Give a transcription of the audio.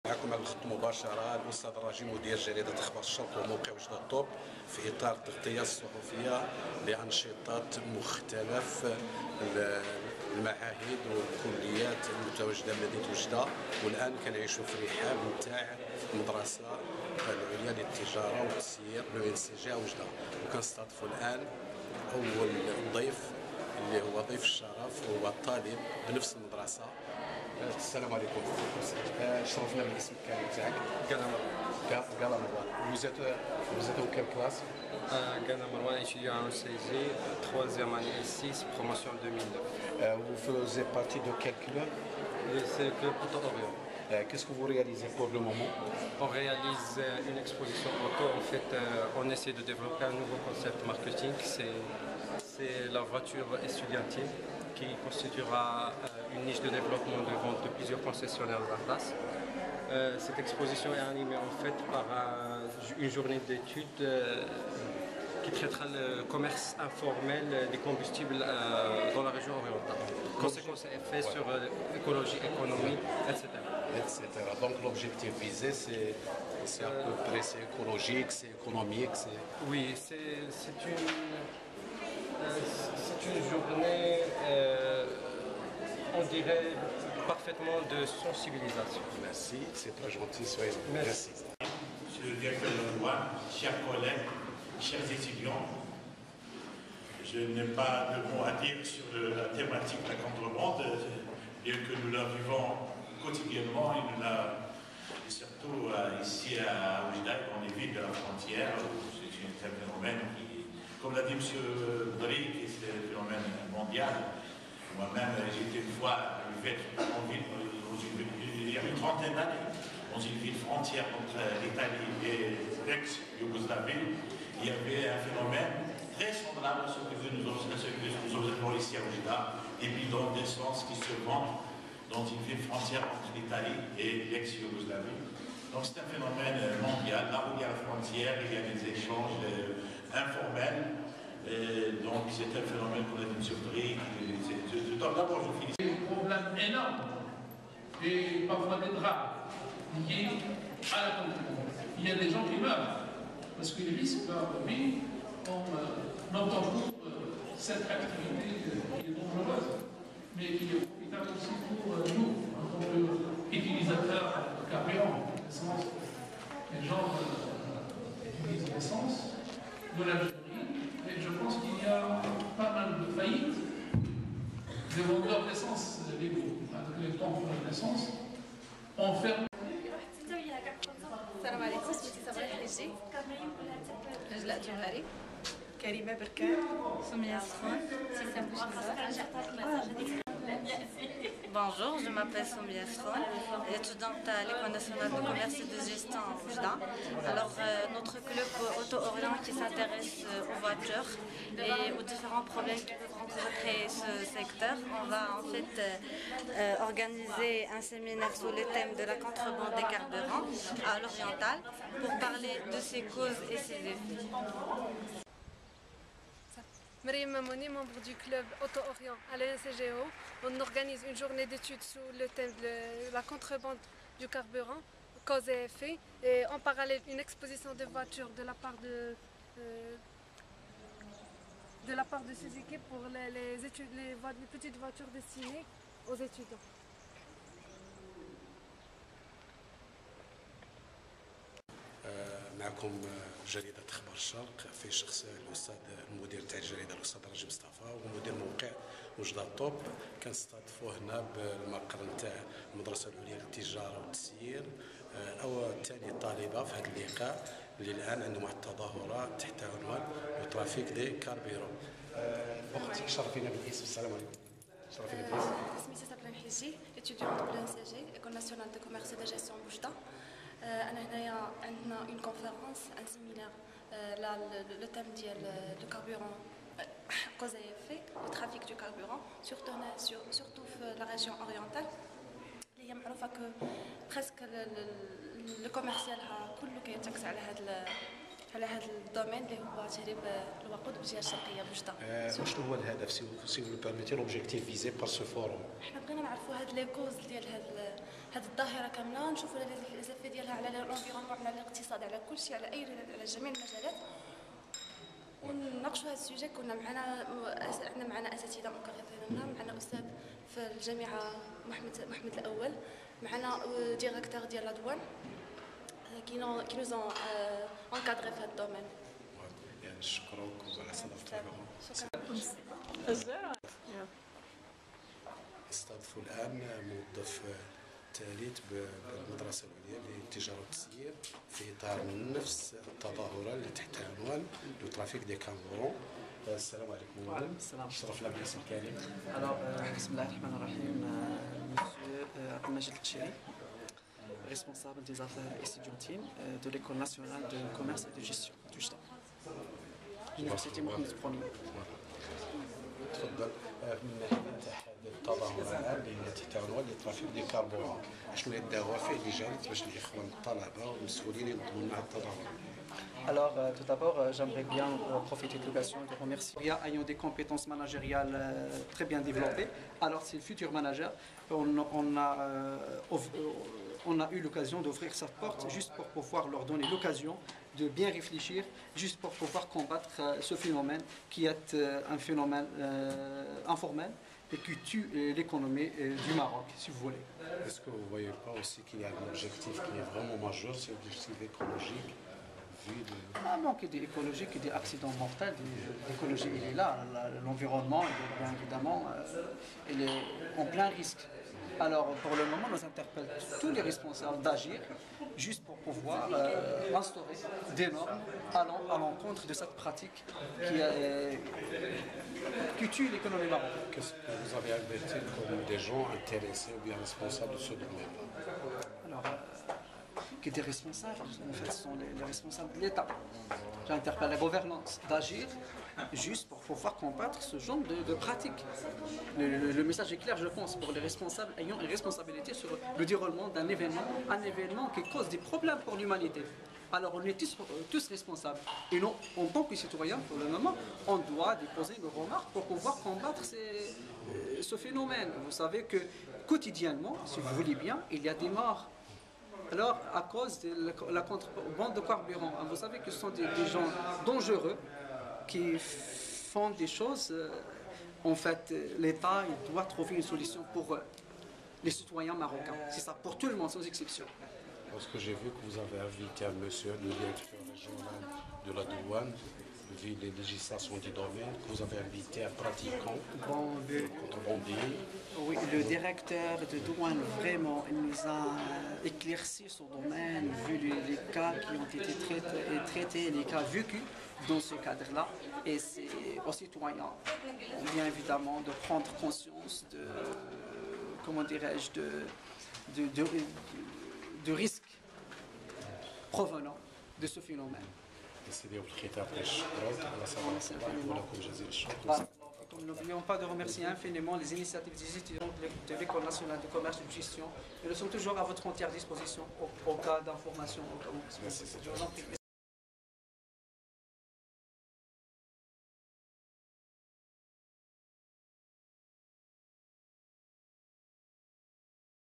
معكم على الخط مباشرة الأستاذ راجي مدير جريدة أخبار الشرق وموقع وجدة توب في إطار التغطية الصحفية لأنشطة مختلف المعاهد والكليات المتواجدة بمدينة وجدة. والآن كنعيشوا في رحاب نتاع المدرسة العليا للتجارة والتسيير بمنسجة وجدة، وكنستضيفوا الآن أول ضيف اللي هو ضيف الشرف هو الطالب بنفس المدرسة. السلام عليكم. شرفنا بالاسم تاعك. Gala Marwan. Vous êtes en quelle classe? Gala Marwan, étudiant en CG, 3e année S6, promotion 2009. Vous faisiez partie de quel club? C'est le club Auto Orient. Qu'est-ce que vous réalisez pour le moment? On réalise une exposition auto. En fait, on essaie de développer un nouveau concept marketing. C'est la voiture estudiantine qui constituera une niche de développement de vente de plusieurs concessionnaires de la place. Cette exposition est animée en fait par une journée d'études qui traitera le commerce informel des combustibles dans la région orientale. Conséquences et effets sur l'écologie, l'économie, etc. Donc l'objectif visé, c'est à peu près écologique, c'est économique. Oui, c'est une journée, on dirait, parfaitement de sensibilisation. Merci, c'est très gentil, soyez merci. Monsieur le directeur de loi, chers collègues, chers étudiants, je n'ai pas de mots à dire sur la thématique de la contrebande, bien que nous la vivons quotidiennement et nous la, surtout ici à Oujda, dans les villes de la frontière, c'est un phénomène qui, comme l'a dit M. Bri, c'est un phénomène mondial. Moi-même, j'étais une fois arrivé en ville, il y a une trentaine d'années, dans une ville frontière entre l'Italie et l'ex-Yougoslavie. Il y avait un phénomène très semblable à ce que nous observons ici à Oujda, des bidons d'essence qui se vendent dans une ville frontière entre l'Italie et l'ex-Yougoslavie. Donc c'est un phénomène mondial. Là où il y a la frontière, il y a des échanges informels. Donc c'est un phénomène qu'on a dit sur Bri. D'abord, je finis. Des problèmes énormes et parfois des drames liés à la concurrence. Il y a des gens qui meurent parce qu'ils risquent leur vie en optant pour cette activité qui est dangereuse, mais qui est profitable aussi pour nous, en tant qu'utilisateurs de carburant, d'essence. Les gens utilisent l'essence de la journée. Et je pense qu'il y a pas mal de faillites des vendeurs d'essence légaux, avec les pompes d'essence, ont fermé. السلام عليكم، اسمي صبري الحجي. نجلاء جوهري. كريمة بركان. سمية سخون. Bonjour, je m'appelle Soumia Sron, étudiante à l'École nationale de commerce et de gestion à Oujda. Alors, notre club Auto Orient qui s'intéresse aux voitures et aux différents problèmes qui peuvent rencontrer ce secteur, on va en fait organiser un séminaire sous le thème de la contrebande des carburants à l'oriental pour parler de ses causes et ses effets. Mariam Mamouni, membre du club Auto Orient à l'ANCGO. On organise une journée d'études sous le thème de la contrebande du carburant, causes et effets, et en parallèle une exposition de voitures de la part de ces équipes pour les petites voitures destinées aux étudiants. معكم جريدة أخبار الشرق في شخص الأستاذ المدير تاع الجريدة الأستاذ راجي مصطفى ومدير موقع وجدة توب. كنستضيفوه هنا بالمقر نتاع المدرسة العليا للتجارة والتسيير أو ثاني طالبة في هذا اللقاء اللي الآن عندهم واحد التظاهرات تحت عنوان ترافيك دي كاربيرو. أختي شرفينا بالاسم. السلام عليكم. شرفينا بالاسم. اسمي صبري الحجي، étudiante de l'ANCG, École nationale de commerce et de gestion Oujda. أنا هنايا عندنا une conférence, un séminaire, le thème ديال le carburant, cause et effet, le trafic du carburant, surtout في la région orientale. اللي هي معروفة que presque le commerce ديالها كله كيرتكز على هذا الدومين اللي هو تهريب الوقود بالجهه الشرقيه بوجده. شنو هو الهدف سي vous permettez l'objectif visé par ce forum؟ حنا بغينا نعرفوا هاد لي كوز ديال هذه الظاهره كامله نشوفوا الزفه ديالها على الانفيرونمون، على الاقتصاد، على كل شيء، على جميع المجالات، ونناقشوا هذا السوجي. كنا معنا اساتذه مكررين، معنا استاذ في الجامعه محمد الاول، معنا ديريكتور ديال لا دوان qui nous ont encadré في هذا الدومين. يعني نشكروك وعلى استضافتنا. استضفوا الان موظف ثالث بالمدرسه العليا للتجاره والتسيير في اطار نفس التظاهره اللي تحت عنوان لو ترافيك دي كامبورون. السلام عليكم. وعليكم السلام. شرفنا باسم الكريم. بسم الله الرحمن الرحيم. Monsieur Abdel Majid Tchiri, responsable des affaires étudiantines de l'École nationale de commerce et de gestion du Jdda. Université Mohamed Ier. تفضل. من ناحيه هذه التظاهره اللي تحت عنوان لي ترافيك دي كاربورون، شنو هي الدوافع اللي جابت باش الاخوان الطلبه والمسؤولين ينظموا مع التظاهره؟ Alors, tout d'abord, j'aimerais bien profiter de l'occasion de remercier ayant des compétences managériales très bien développées. Alors, c'est le futur manager. On a eu l'occasion d'ouvrir sa porte juste pour pouvoir leur donner l'occasion de bien réfléchir, juste pour pouvoir combattre ce phénomène qui est un phénomène informel et qui tue l'économie du Maroc, si vous voulez. Est-ce que vous ne voyez pas aussi qu'il y a un objectif qui est vraiment majeur, c'est l'objectif écologique? Manque d'écologique et des accidents mortels, l'écologie il est là, l'environnement bien évidemment il est en plein risque. Alors pour le moment nous interpellons tous les responsables d'agir juste pour pouvoir instaurer des normes allant à l'encontre de cette pratique qui tue l'économie marocaine. Qu'est-ce que vous avez alerté comme des gens intéressés ou bien responsables de ce domaine? Alors, qui des responsables, en fait, ce sont les responsables de l'État. J'interpelle la gouvernance d'agir juste pour pouvoir combattre ce genre de pratiques. Le message est clair, je pense, pour les responsables ayant une responsabilité sur le déroulement d'un événement qui cause des problèmes pour l'humanité. Alors on est tous responsables. Et nous, en tant que citoyens, pour le moment, on doit déposer nos remarques pour pouvoir combattre ce phénomène. Vous savez que quotidiennement, si vous voulez bien, il y a des morts. Alors, à cause de la contrebande de carburant, vous savez que ce sont des gens dangereux qui font des choses. En fait, l'État doit trouver une solution pour les citoyens marocains. C'est ça, pour tout le monde, sans exception. Parce que j'ai vu que vous avez invité un monsieur, le directeur régional de la douane, vu les législations du domaine, que vous avez invité un pratiquant contrebandier. Oui, le directeur de douane, vraiment, il nous a éclairci ce domaine, vu les cas qui ont été traités, les cas vécus dans ce cadre-là. Et c'est aux citoyens, bien évidemment, de prendre conscience de, comment dirais-je, de risques provenant de ce phénomène. N'oublions pas de remercier infiniment les initiatives des étudiants de l'École nationale de commerce et de gestion. Et nous sommes toujours à votre entière disposition au cas d'information. Je vous en prie.